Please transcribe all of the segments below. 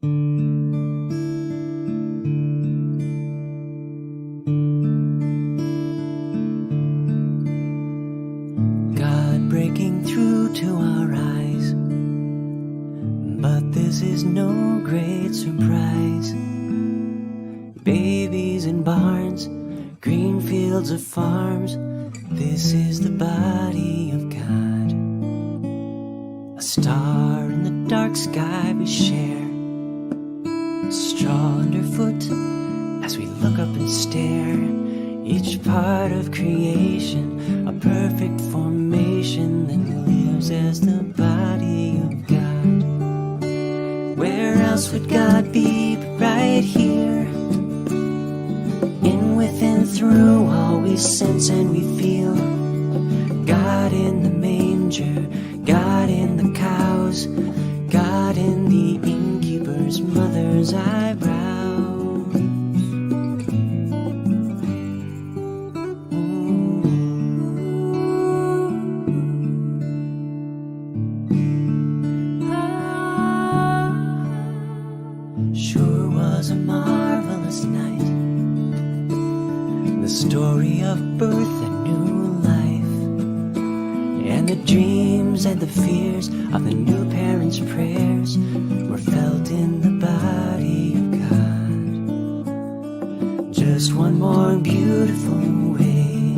God breaking through to our eyes, but this is no great surprise. Babies in barns, green fields of farms, this is the body of God. A star in the dark sky we share, straw underfoot as we look up and stare. Each part of creation, a perfect formation that lives as the body of God. Where else would God be but right here? In, within, through all we sense and we feel. God in the manger, God in the cows, God in the innkeeper's mother's eyebrows. Sure was a marvelous night, the story of birth and new life, and the dreams and the fears of the new parents' prayers were felt in the body of God. Just one more beautiful way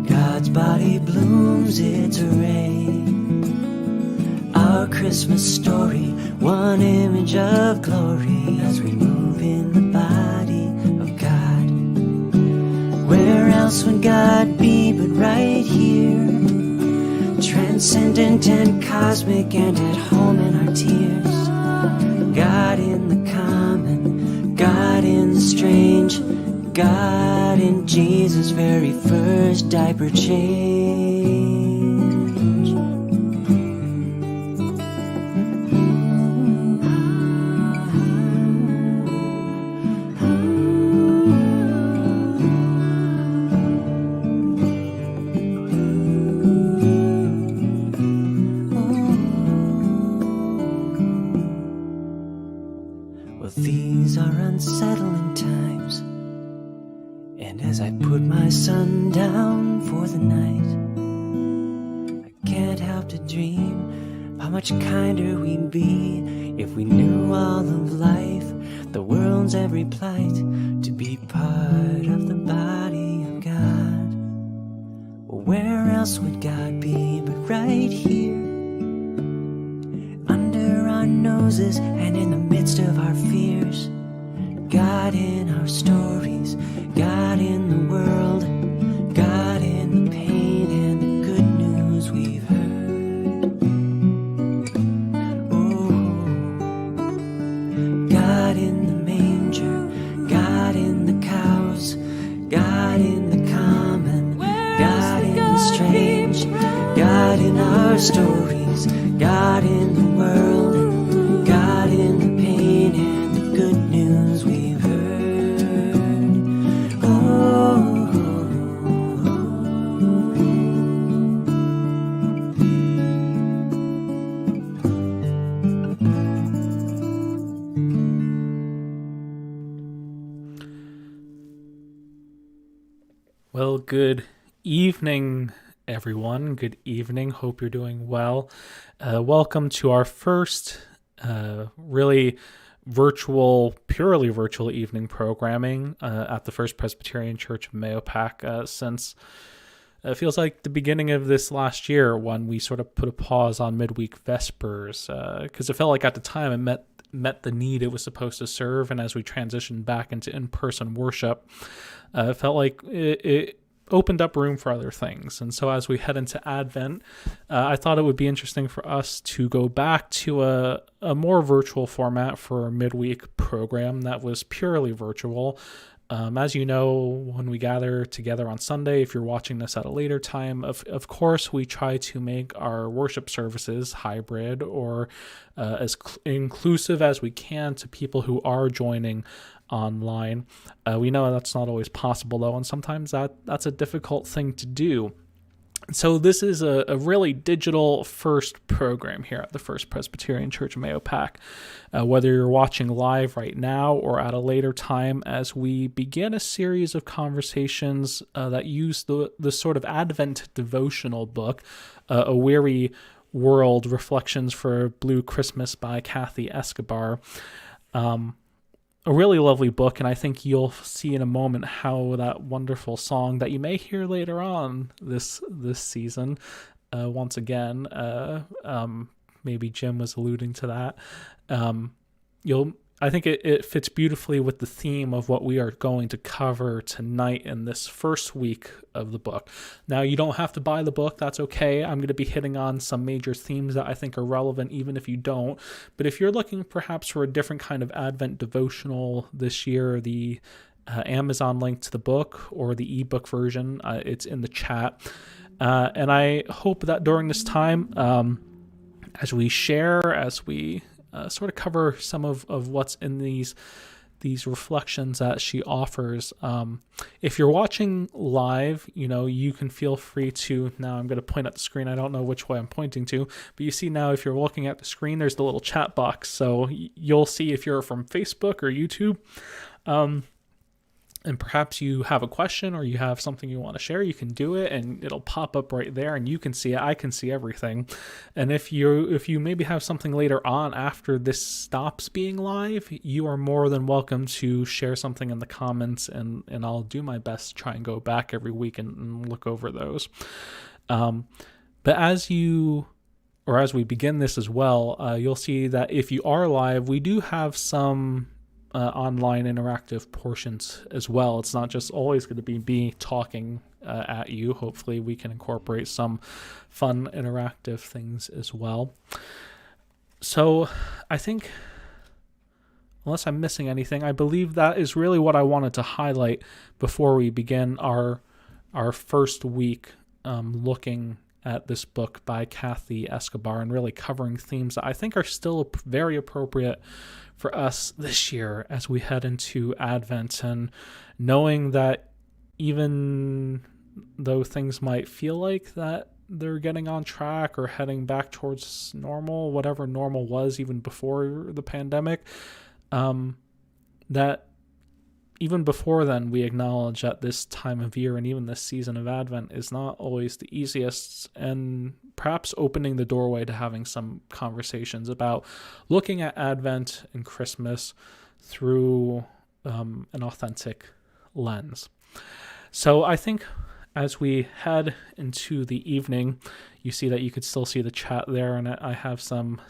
God's body blooms its array. Our Christmas story, one image of glory as we move in the body of God. Where else would God be but right here? Transcendent and cosmic and at home in our tears. God in the common, God in the strange, God in Jesus' very first diaper change. Well, these are unsettling times, and as I put my son down for the night, I can't help to dream how much kinder we'd be if we knew all of life, the world's every plight, to be part of the body of God. Well, where else would God be but right here? Under our noses and in the midst of our fears. God in our stories, God in the world, God in the pain and the good news we've heard. Oh, God in the manger, God in the cows, God in the common, God in the strange, God in our stories, God in the world, God in the pain and the good news we've heard. Oh, well, good evening, everyone. Good evening. Hope you're doing well. Welcome to our first really purely virtual evening programming at the First Presbyterian Church of Mahopac since it feels like the beginning of this last year when we sort of put a pause on midweek Vespers because it felt like at the time it met the need it was supposed to serve, and as we transitioned back into in-person worship, it felt like it opened up room for other things. And so as we head into Advent, I thought it would be interesting for us to go back to a more virtual format for a midweek program that was purely virtual. As you know, when we gather together on Sunday, if you're watching this at a later time, of course, we try to make our worship services hybrid or as inclusive as we can to people who are joining online. We know that's not always possible, though, and sometimes that's a difficult thing to do. So this is a really digital first program here at the First Presbyterian Church of Mahopac. Whether you're watching live right now or at a later time, as we begin a series of conversations that use the sort of Advent devotional book, A Weary World, Reflections for a Blue Christmas by Kathy Escobar. A really lovely book, and I think you'll see in a moment how that wonderful song that you may hear later on this season, once again, maybe Jim was alluding to that. I think it fits beautifully with the theme of what we are going to cover tonight in this first week of the book. Now, you don't have to buy the book. That's okay. I'm going to be hitting on some major themes that I think are relevant, even if you don't. But if you're looking perhaps for a different kind of Advent devotional this year, the Amazon link to the book or the ebook version, it's in the chat. And I hope that during this time, as we share, as we sort of cover some of what's in these reflections that she offers. If you're watching live, you can feel free to, now I'm going to point at the screen. I don't know which way I'm pointing to, but you see now if you're looking at the screen, there's the little chat box. So you'll see if you're from Facebook or YouTube. And perhaps you have a question or you have something you want to share, you can do it and it'll pop up right there and you can see it. I can see everything. And if you maybe have something later on after this stops being live, you are more than welcome to share something in the comments and I'll do my best to try and go back every week and look over those. But as we begin this as well, you'll see that if you are live, we do have some online interactive portions as well. It's not just always going to be me talking at you. Hopefully we can incorporate some fun interactive things as well. So I think, unless I'm missing anything, I believe that is really what I wanted to highlight before we begin our first week looking at this book by Kathy Escobar and really covering themes that I think are still very appropriate for us this year as we head into Advent, and knowing that even though things might feel like that they're getting on track or heading back towards normal, whatever normal was even before the pandemic, that even before then, we acknowledge that this time of year and even this season of Advent is not always the easiest, and perhaps opening the doorway to having some conversations about looking at Advent and Christmas through an authentic lens. So I think as we head into the evening, you see that you could still see the chat there, and I have some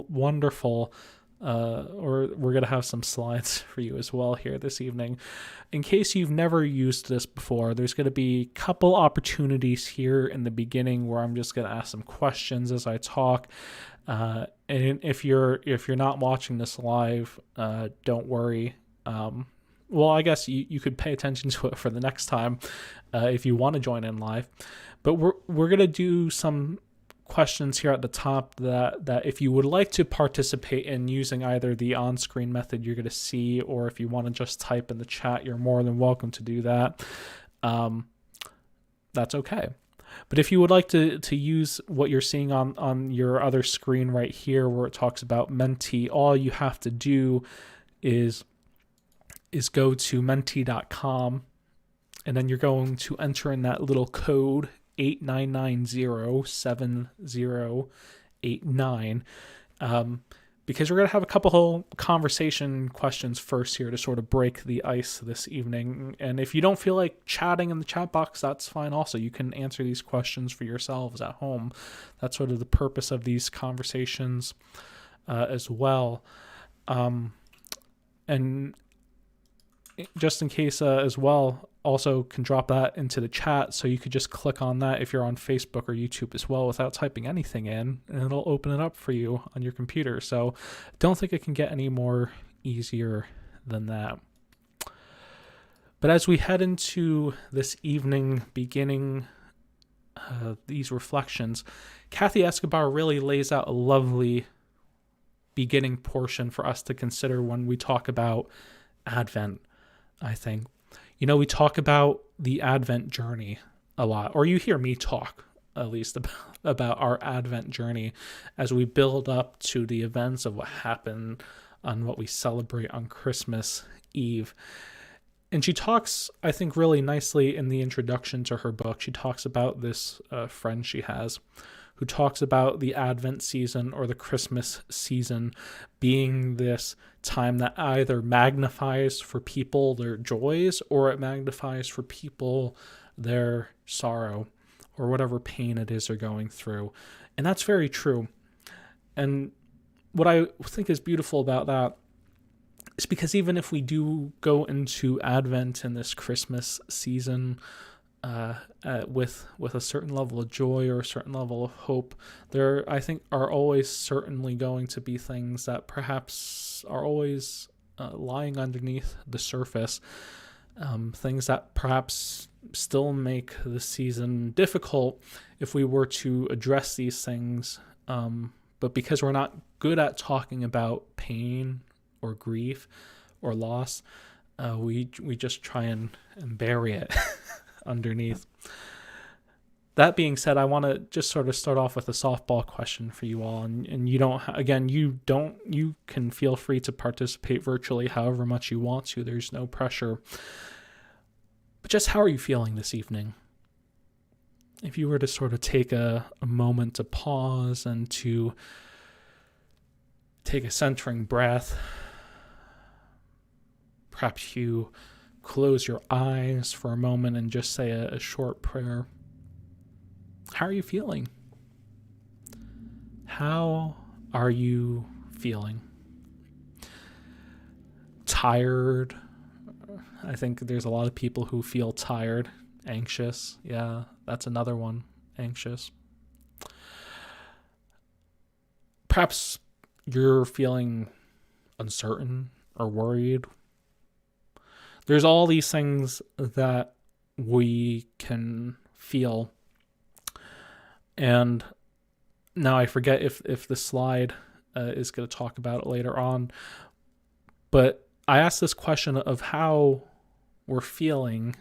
wonderful or we're going to have some slides for you as well here this evening. In case you've never used this before, there's going to be a couple opportunities here in the beginning where I'm just going to ask some questions as I talk. And if you're not watching this live, don't worry. Well, I guess you could pay attention to it for the next time if you want to join in live. But we're going to do some questions here at the top that if you would like to participate in using either the on-screen method you're going to see, or if you want to just type in the chat, you're more than welcome to do that. That's okay. But if you would like to use what you're seeing on your other screen right here where it talks about Menti, all you have to do is go to menti.com, and then you're going to enter in that little code 89907089, because we're going to have a couple conversation questions first here to sort of break the ice this evening. And if you don't feel like chatting in the chat box, that's fine also. You can answer these questions for yourselves at home. That's sort of the purpose of these conversations as well. And just in case as well, also can drop that into the chat, so you could just click on that if you're on Facebook or YouTube as well without typing anything in, and it'll open it up for you on your computer. So don't think it can get any more easier than that. But as we head into this evening, beginning these reflections, Kathy Escobar really lays out a lovely beginning portion for us to consider when we talk about Advent, I think. We talk about the Advent journey a lot, or you hear me talk at least about our Advent journey as we build up to the events of what happened on what we celebrate on Christmas Eve. And she talks, I think, really nicely in the introduction to her book. She talks about this friend she has who talks about the Advent season or the Christmas season being this time that either magnifies for people their joys or it magnifies for people their sorrow or whatever pain it is they're going through. And that's very true. And what I think is beautiful about that is because even if we do go into Advent in this Christmas season with a certain level of joy or a certain level of hope, there, I think, are always certainly going to be things that perhaps are always lying underneath the surface, things that perhaps still make the season difficult if we were to address these things. But because we're not good at talking about pain or grief or loss, we just try and bury it underneath. That being said, I want to just sort of start off with a softball question for you all, and you can feel free to participate virtually however much you want to. There's no pressure. But just how are you feeling this evening? If you were to sort of take a moment to pause and to take a centering breath, perhaps you close your eyes for a moment and just say a short prayer. How are you feeling? How are you feeling? Tired? I think there's a lot of people who feel tired. Anxious? Yeah, that's another one. Anxious. Perhaps you're feeling uncertain or worried. There's all these things that we can feel. And now I forget if the slide is going to talk about it later on. But I asked this question of how we're feeling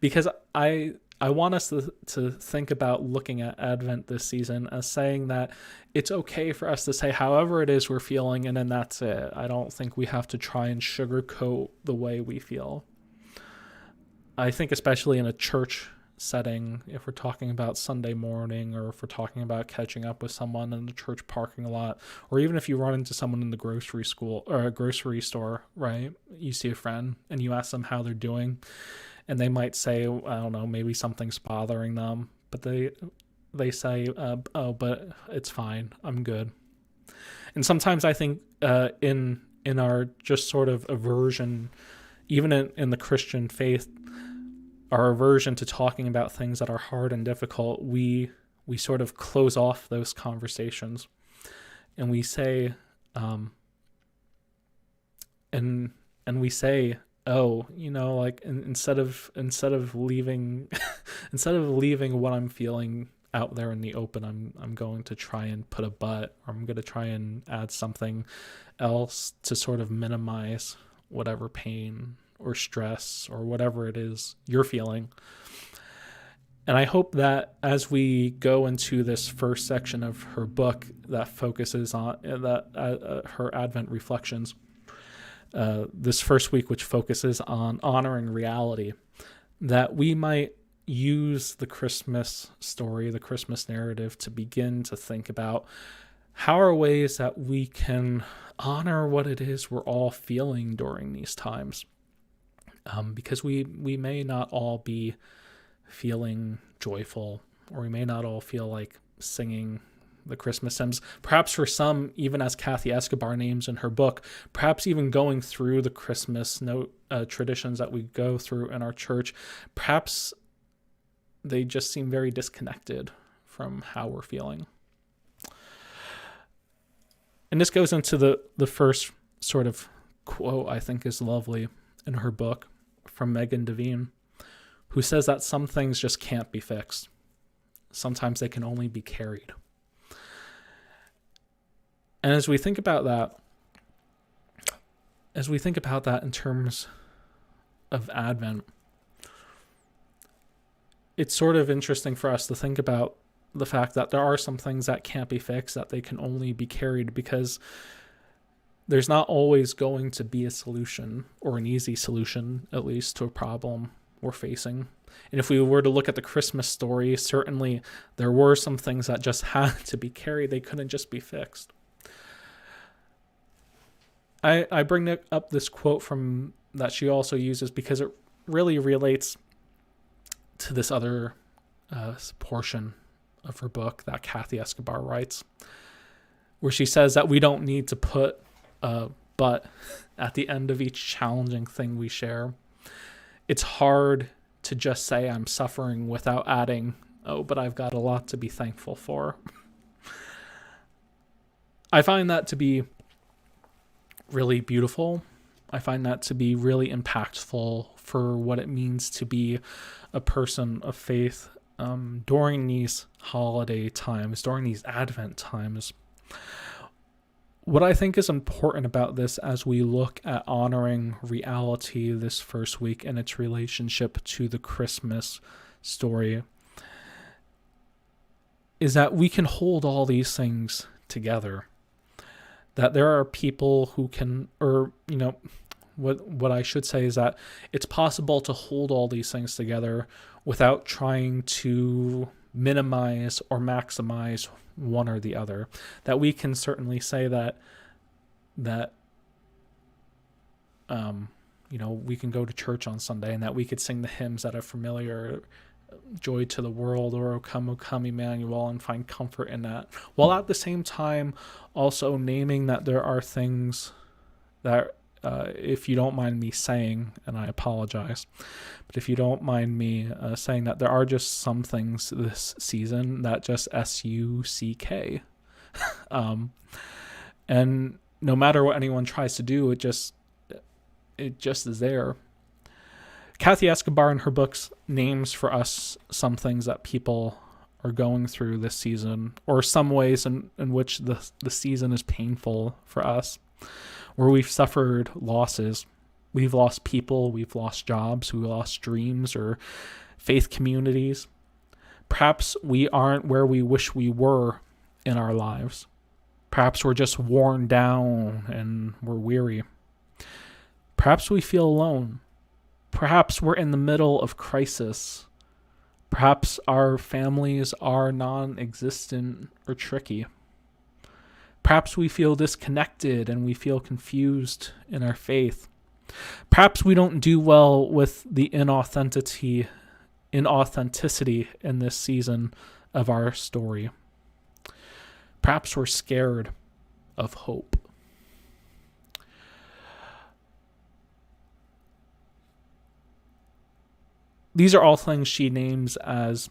because I want us to think about looking at Advent this season as saying that it's okay for us to say however it is we're feeling, and then that's it. I don't think we have to try and sugarcoat the way we feel. I think especially in a church setting, if we're talking about Sunday morning, or if we're talking about catching up with someone in the church parking lot, or even if you run into someone in the grocery store, right? You see a friend and you ask them how they're doing, and they might say, I don't know, maybe something's bothering them, but they say, oh, but it's fine, I'm good. And sometimes I think in our just sort of aversion, even in the Christian faith, our aversion to talking about things that are hard and difficult, we sort of close off those conversations, and we say, and we say, oh, like instead of leaving what I'm feeling out there in the open, I'm going to try and put a but, or I'm going to try and add something else to sort of minimize whatever pain or stress or whatever it is you're feeling. And I hope that as we go into this first section of her book that focuses on her Advent reflections, this first week, which focuses on honoring reality, that we might use the Christmas story, the Christmas narrative, to begin to think about how are ways that we can honor what it is we're all feeling during these times. Because we may not all be feeling joyful, or we may not all feel like singing the Christmas hymns. Perhaps for some, even as Kathy Escobar names in her book, perhaps even going through the Christmas traditions that we go through in our church, perhaps they just seem very disconnected from how we're feeling. And this goes into the first sort of quote I think is lovely in her book from Megan Devine, who says that some things just can't be fixed. Sometimes they can only be carried. And as we think about that in terms of Advent, it's sort of interesting for us to think about the fact that there are some things that can't be fixed, that they can only be carried, because there's not always going to be a solution, or an easy solution, at least, to a problem we're facing. And if we were to look at the Christmas story, certainly there were some things that just had to be carried. They couldn't just be fixed. I bring up this quote from that she also uses because it really relates to this other portion of her book that Kathy Escobar writes, where she says that we don't need to put a but at the end of each challenging thing we share. It's hard to just say I'm suffering without adding, oh, but I've got a lot to be thankful for. I find that to be really beautiful. I find that to be really impactful for what it means to be a person of faith during these holiday times, during these Advent times. What I think is important about this as we look at honoring reality this first week and its relationship to the Christmas story is that we can hold all these things together. That there are people who can, or, what I should say is that it's possible to hold all these things together without trying to minimize or maximize one or the other. That we can certainly say that we can go to church on Sunday and that we could sing the hymns that are familiar, Joy to the World, or O Come Emmanuel, and find comfort in that, while at the same time also naming that there are things that, if you don't mind me saying, and I apologize, but if you don't mind me saying that there are just some things this season that just suck. And no matter what anyone tries to do, it just is there. Kathy Escobar in her books names for us some things that people are going through this season, or some ways in which the season is painful for us, where we've suffered losses. We've lost people, we've lost jobs, we've lost dreams or faith communities. Perhaps we aren't where we wish we were in our lives. Perhaps we're just worn down and we're weary. Perhaps we feel alone. Perhaps we're in the middle of crisis. Perhaps our families are non-existent or tricky. Perhaps we feel disconnected and we feel confused in our faith. Perhaps we don't do well with the inauthenticity in this season of our story. Perhaps we're scared of hope. These are all things she names as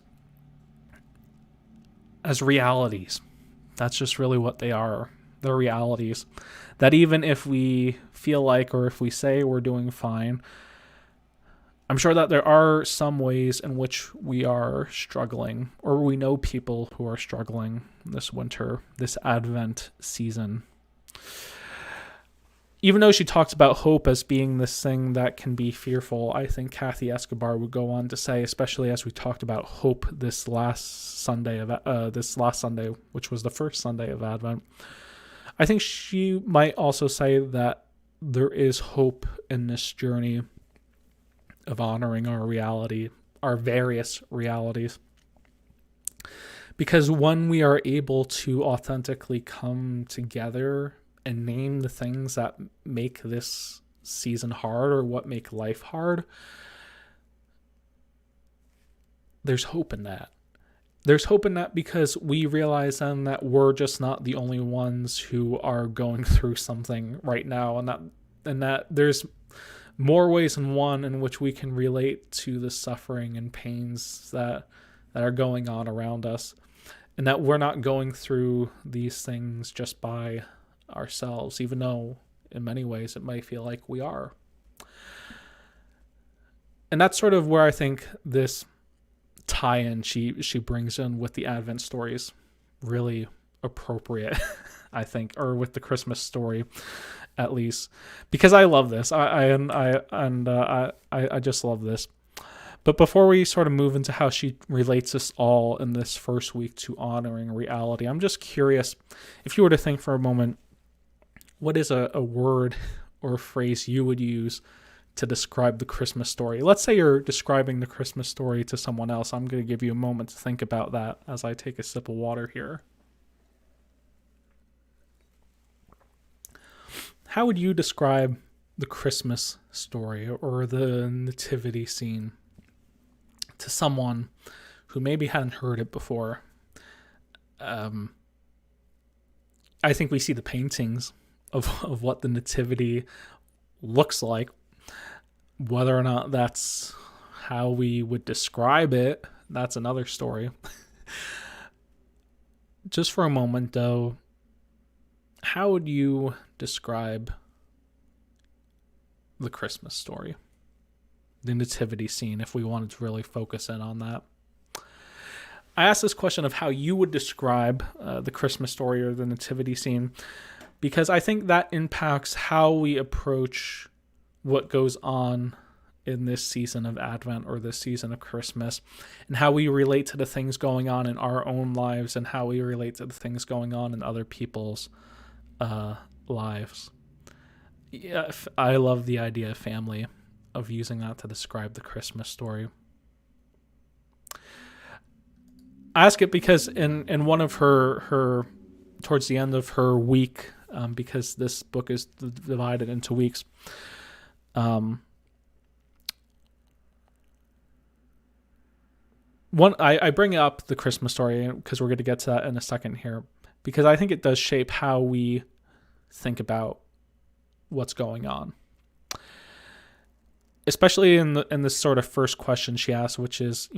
realities. That's just really what they are. They're realities. That even if we feel like, or if we say we're doing fine, I'm sure that there are some ways in which we are struggling, or we know people who are struggling this winter, this Advent season. Even though she talks about hope as being this thing that can be fearful, I think Kathy Escobar would go on to say, especially as we talked about hope this last Sunday, which was the first Sunday of Advent, I think she might also say that there is hope in this journey of honoring our reality, our various realities. Because when we are able to authentically come together and name the things that make this season hard, or what make life hard, there's hope in that. There's hope in that because we realize then that we're just not the only ones who are going through something right now, and that there's more ways than one in which we can relate to the suffering and pains that are going on around us, and that we're not going through these things just by ourselves, even though in many ways it might feel like we are. And that's sort of where I think this tie-in she brings in with the Advent stories really appropriate, I think, or with the Christmas story at least, because I love this. I just love this. But before we sort of move into how she relates us all in this first week to honoring reality, I'm just curious, if you were to think for a moment, what is a word or a phrase you would use to describe the Christmas story? Let's say you're describing the Christmas story to someone else. I'm going to give you a moment to think about that as I take a sip of water here. How would you describe the Christmas story or the nativity scene to someone who maybe hadn't heard it before? I think we see the paintings of what the nativity looks like. Whether or not that's how we would describe it, that's another story. Just for a moment, though, how would you describe the Christmas story, the nativity scene, if we wanted to really focus in on that? I asked this question of how you would describe the Christmas story or the nativity scene because I think that impacts how we approach what goes on in this season of Advent or this season of Christmas, and how we relate to the things going on in our own lives and how we relate to the things going on in other people's lives. Yeah, I love the idea of family, of using that to describe the Christmas story. I ask it because in one of her towards the end of her week, because this book is divided into weeks, I bring up the Christmas story because we're going to get to that in a second here, because I think it does shape how we think about what's going on. Especially in this sort of first question she asks, which is,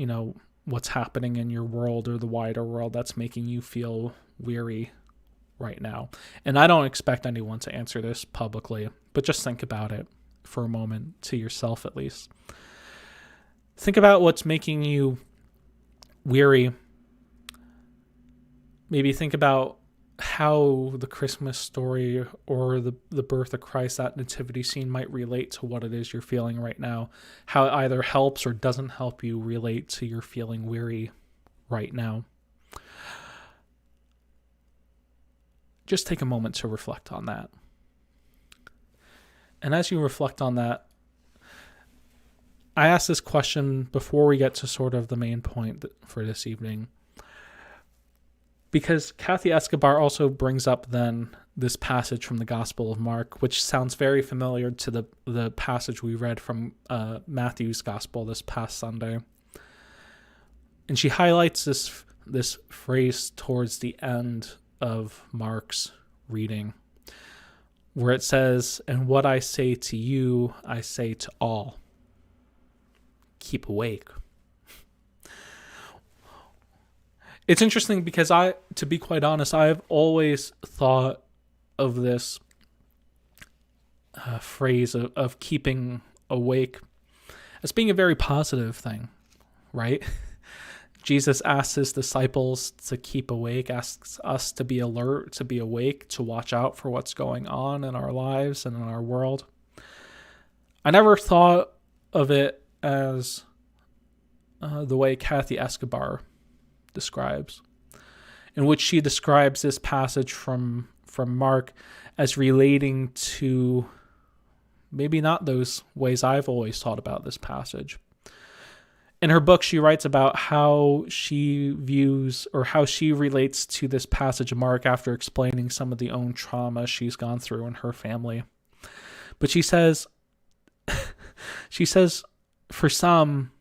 what's happening in your world or the wider world that's making you feel weary right now? And I don't expect anyone to answer this publicly, but just think about it for a moment, to yourself at least. Think about what's making you weary. Maybe think about how the Christmas story or the birth of Christ, that nativity scene, might relate to what it is you're feeling right now. How it either helps or doesn't help you relate to your feeling weary right now. Just take a moment to reflect on that. And as you reflect on that, I asked this question before we get to sort of the main point for this evening, because Kathy Escobar also brings up then this passage from the Gospel of Mark, which sounds very familiar to the passage we read from Matthew's Gospel this past Sunday. And she highlights this phrase towards the end of Mark's reading, where it says, "And what I say to you, I say to all. Keep awake." It's interesting because to be quite honest, I've always thought of this phrase of keeping awake as being a very positive thing, right? Jesus asks his disciples to keep awake, asks us to be alert, to be awake, to watch out for what's going on in our lives and in our world. I never thought of it as the way Kathy Escobar describes, in which she describes this passage from Mark as relating to maybe not those ways I've always thought about this passage. In her book, she writes about how she views or how she relates to this passage of Mark after explaining some of the own trauma she's gone through in her family. But she says, for some,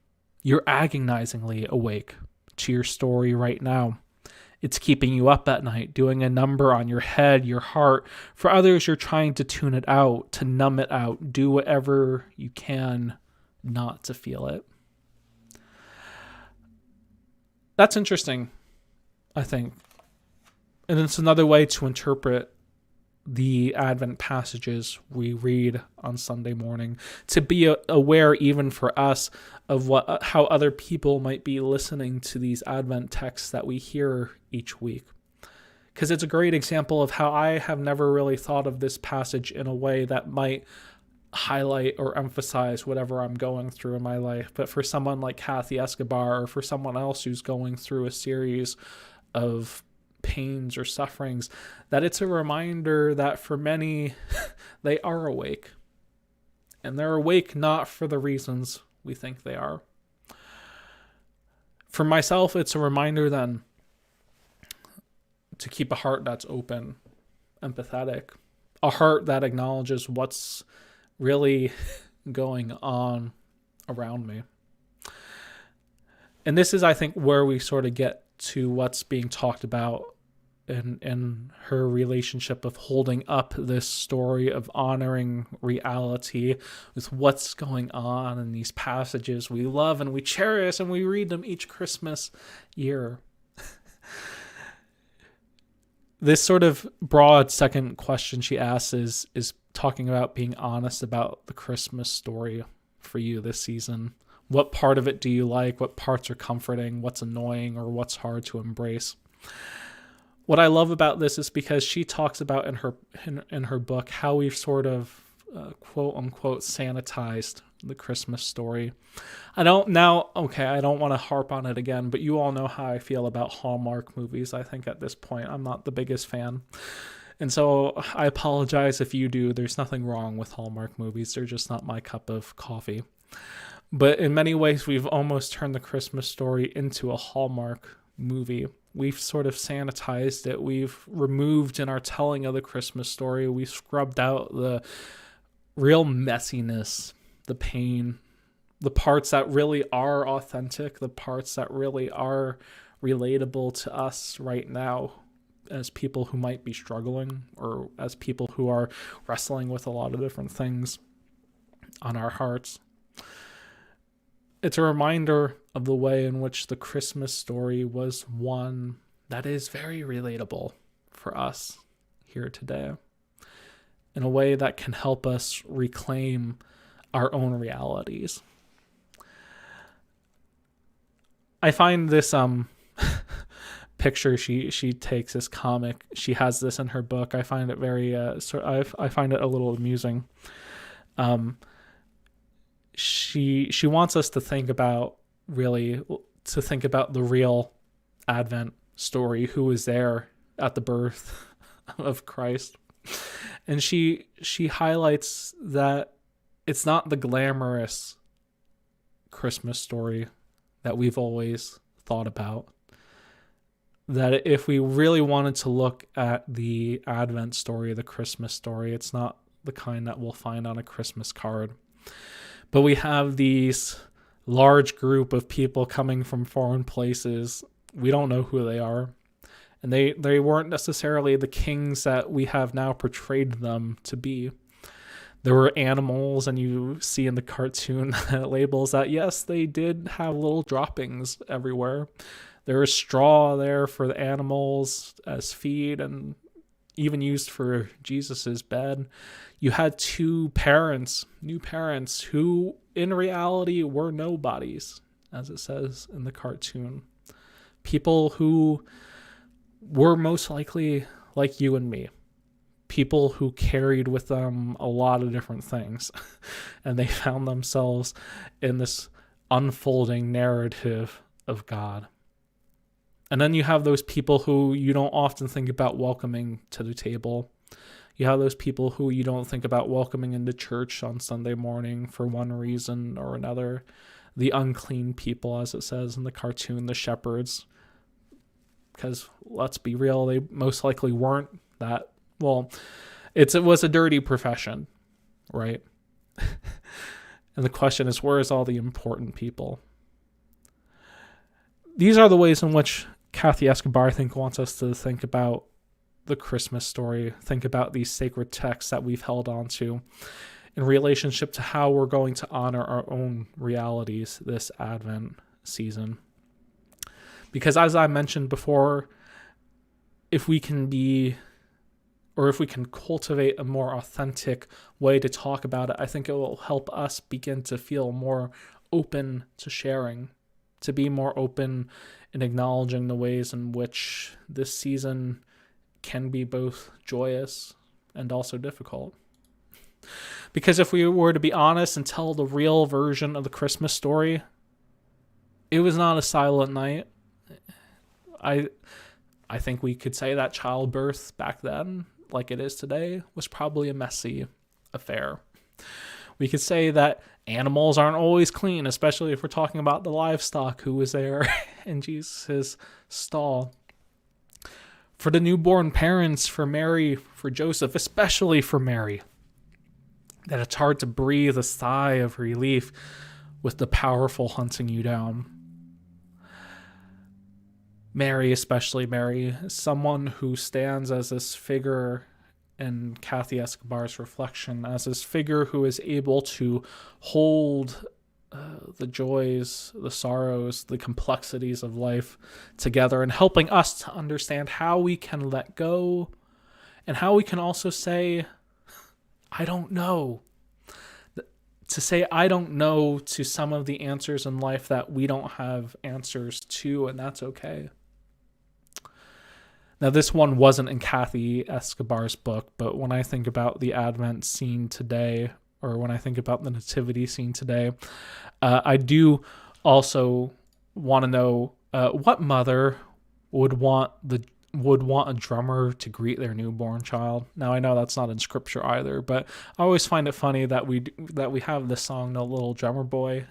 you're agonizingly awake to your story right now. It's keeping you up at night, doing a number on your head, your heart. For others, you're trying to tune it out, to numb it out, do whatever you can not to feel it. That's interesting, I think. And it's another way to interpret the Advent passages we read on Sunday morning, to be aware even for us of how other people might be listening to these Advent texts that we hear each week. Because it's a great example of how I have never really thought of this passage in a way that might highlight or emphasize whatever I'm going through in my life. But for someone like Kathy Escobar, or for someone else who's going through a series of pains or sufferings, that it's a reminder that for many, they are awake. And they're awake not for the reasons we think they are. For myself, it's a reminder then to keep a heart that's open, empathetic, a heart that acknowledges what's really going on around me. And this is, I think, where we sort of get to what's being talked about in her relationship of holding up this story of honoring reality with what's going on in these passages we love and we cherish, and we read them each Christmas year. This sort of broad second question she asks is talking about being honest about the Christmas story for you this season. What part of it do you like? What parts are comforting? What's annoying or what's hard to embrace? What I love about this is because she talks about in her book how we've sort of quote unquote sanitized the Christmas story. I don't want to harp on it again, but you all know how I feel about Hallmark movies. I think at this point I'm not the biggest fan. And so I apologize if you do. There's nothing wrong with Hallmark movies. They're just not my cup of coffee. But in many ways, we've almost turned the Christmas story into a Hallmark movie. We've sort of sanitized it. We've removed in our telling of the Christmas story. We've scrubbed out the real messiness, the pain, the parts that really are authentic, the parts that really are relatable to us right now as people who might be struggling, or as people who are wrestling with a lot of different things on our hearts. It's a reminder of the way in which the Christmas story was one that is very relatable for us here today, in a way that can help us reclaim our own realities. I find this picture she takes, this comic, she has this in her book. I find it very I find it a little amusing. She wants us to think about the real Advent story, who was there at the birth of Christ. And she highlights that it's not the glamorous Christmas story that we've always thought about. That if we really wanted to look at the Advent story, the Christmas story, it's not the kind that we'll find on a Christmas card. But we have these large group of people coming from foreign places. We don't know who they are. And they weren't necessarily the kings that we have now portrayed them to be. There were animals, and you see in the cartoon labels that, yes, they did have little droppings everywhere. There was straw there for the animals as feed, and even used for Jesus's bed. You had new parents, who in reality were nobodies, as it says in the cartoon. People who were most likely like you and me. People who carried with them a lot of different things. And they found themselves in this unfolding narrative of God. And then you have those people who you don't often think about welcoming to the table. You have those people who you don't think about welcoming into church on Sunday morning for one reason or another. The unclean people, as it says in the cartoon, the shepherds. Because let's be real, they most likely weren't that. Well, it was a dirty profession, right? And the question is, where is all the important people? These are the ways in which Kathy Escobar, I think, wants us to think about the Christmas story, think about these sacred texts that we've held on to in relationship to how we're going to honor our own realities this Advent season. Because as I mentioned before, if we can cultivate a more authentic way to talk about it, I think it will help us begin to feel more open to sharing, to be more open in acknowledging the ways in which this season can be both joyous and also difficult. Because if we were to be honest and tell the real version of the Christmas story, it was not a silent night. I think we could say that childbirth back then, like it is today, was probably a messy affair. We could say that animals aren't always clean, especially if we're talking about the livestock who was there in Jesus' stall. For the newborn parents, for Mary, for Joseph, especially for Mary, that it's hard to breathe a sigh of relief with the powerful hunting you down. Mary, especially Mary, is someone who stands as this figure in Kathy Escobar's reflection, as this figure who is able to hold the joys, the sorrows, the complexities of life together, and helping us to understand how we can let go and how we can also say, I don't know. To say I don't know to some of the answers in life that we don't have answers to, and that's okay. Now, this one wasn't in Kathy Escobar's book, but when I think about the Advent scene today, or when I think about the nativity scene today, I do also want to know what mother would want a drummer to greet their newborn child. Now, I know that's not in scripture either, but I always find it funny that we have this song, "The Little Drummer Boy,"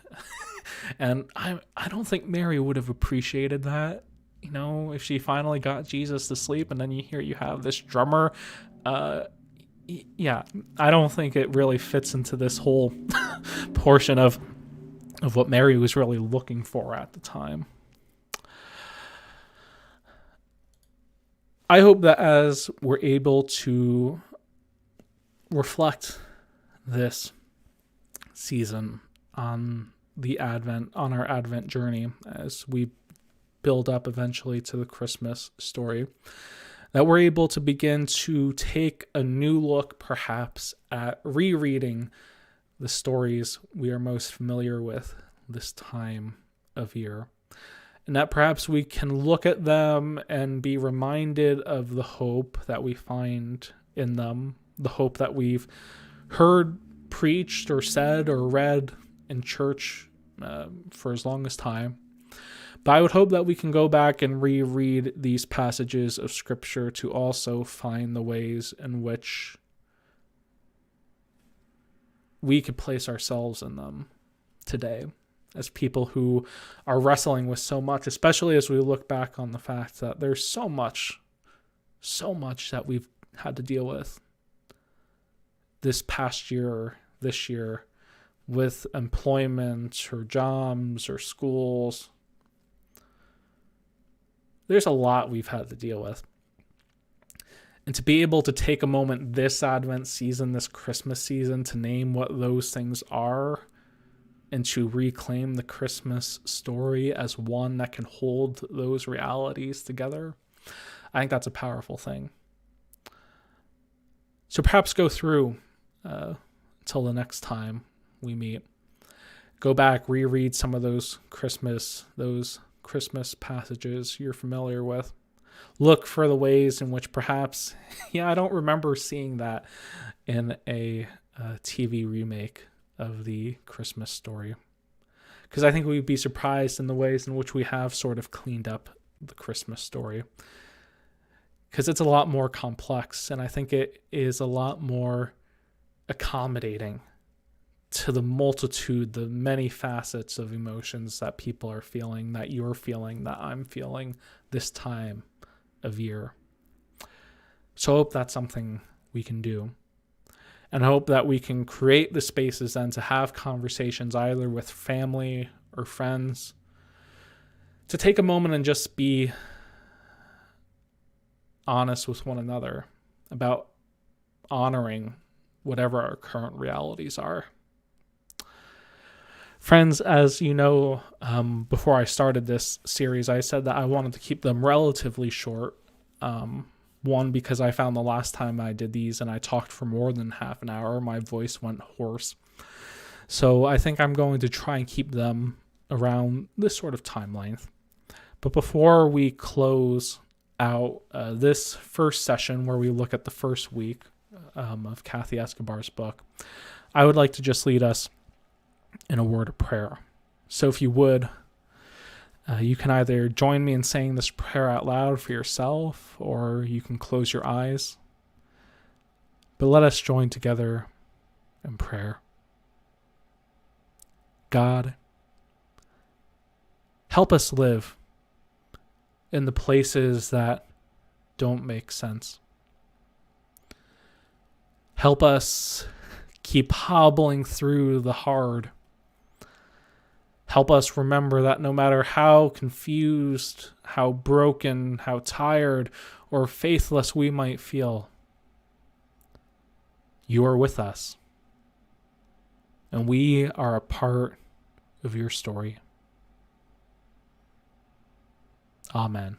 and I don't think Mary would have appreciated that. You know, if she finally got Jesus to sleep, and then you have this drummer. Yeah, I don't think it really fits into this whole portion of what Mary was really looking for at the time. I hope that as we're able to reflect this season on our Advent journey, as we build up eventually to the Christmas story, that we're able to begin to take a new look, perhaps, at rereading the stories we are most familiar with this time of year. And that perhaps we can look at them and be reminded of the hope that we find in them, the hope that we've heard preached or said or read in church for as long as time. But I would hope that we can go back and reread these passages of Scripture to also find the ways in which we could place ourselves in them today as people who are wrestling with so much, especially as we look back on the fact that there's so much that we've had to deal with this past year, this year, with employment or jobs or schools. There's a lot we've had to deal with. And to be able to take a moment this Advent season, this Christmas season, to name what those things are and to reclaim the Christmas story as one that can hold those realities together, I think that's a powerful thing. So perhaps go through till the next time we meet. Go back, reread some of those Christmas passages you're familiar with. Look for the ways in which perhaps, I don't remember seeing that in a TV remake of the Christmas story. Because I think we'd be surprised in the ways in which we have sort of cleaned up the Christmas story. Because it's a lot more complex, and I think it is a lot more accommodating to the multitude, the many facets of emotions that people are feeling, that you're feeling, that I'm feeling this time of year. So I hope that's something we can do. And I hope that we can create the spaces then to have conversations either with family or friends, to take a moment and just be honest with one another about honoring whatever our current realities are. Friends, as you know, before I started this series, I said that I wanted to keep them relatively short. One, because I found the last time I did these and I talked for more than half an hour, my voice went hoarse. So I think I'm going to try and keep them around this sort of time length. But before we close out this first session where we look at the first week of Kathy Escobar's book, I would like to just lead us in a word of prayer. So if you would, you can either join me in saying this prayer out loud for yourself, or you can close your eyes. But let us join together in prayer. God, help us live in the places that don't make sense. Help us keep hobbling through the hard. Help us remember that no matter how confused, how broken, how tired, or faithless we might feel, you are with us. And we are a part of your story. Amen.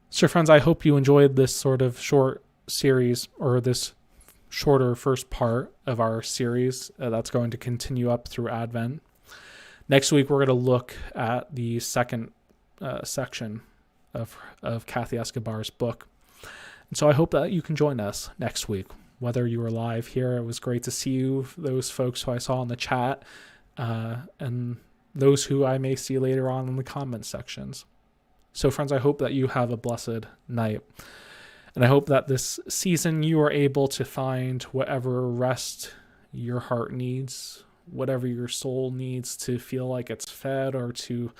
So friends, I hope you enjoyed this sort of short series, or this shorter first part of our series that's going to continue up through Advent. Next week, we're going to look at the second section of Kathy Escobar's book. And so I hope that you can join us next week, whether you were live here. It was great to see you, those folks who I saw in the chat, and those who I may see later on in the comment sections. So friends, I hope that you have a blessed night. And I hope that this season you are able to find whatever rest your heart needs, whatever your soul needs to feel like it's fed, or to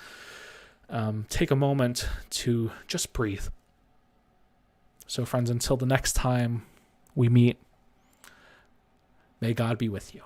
take a moment to just breathe. So friends, until the next time we meet, may God be with you.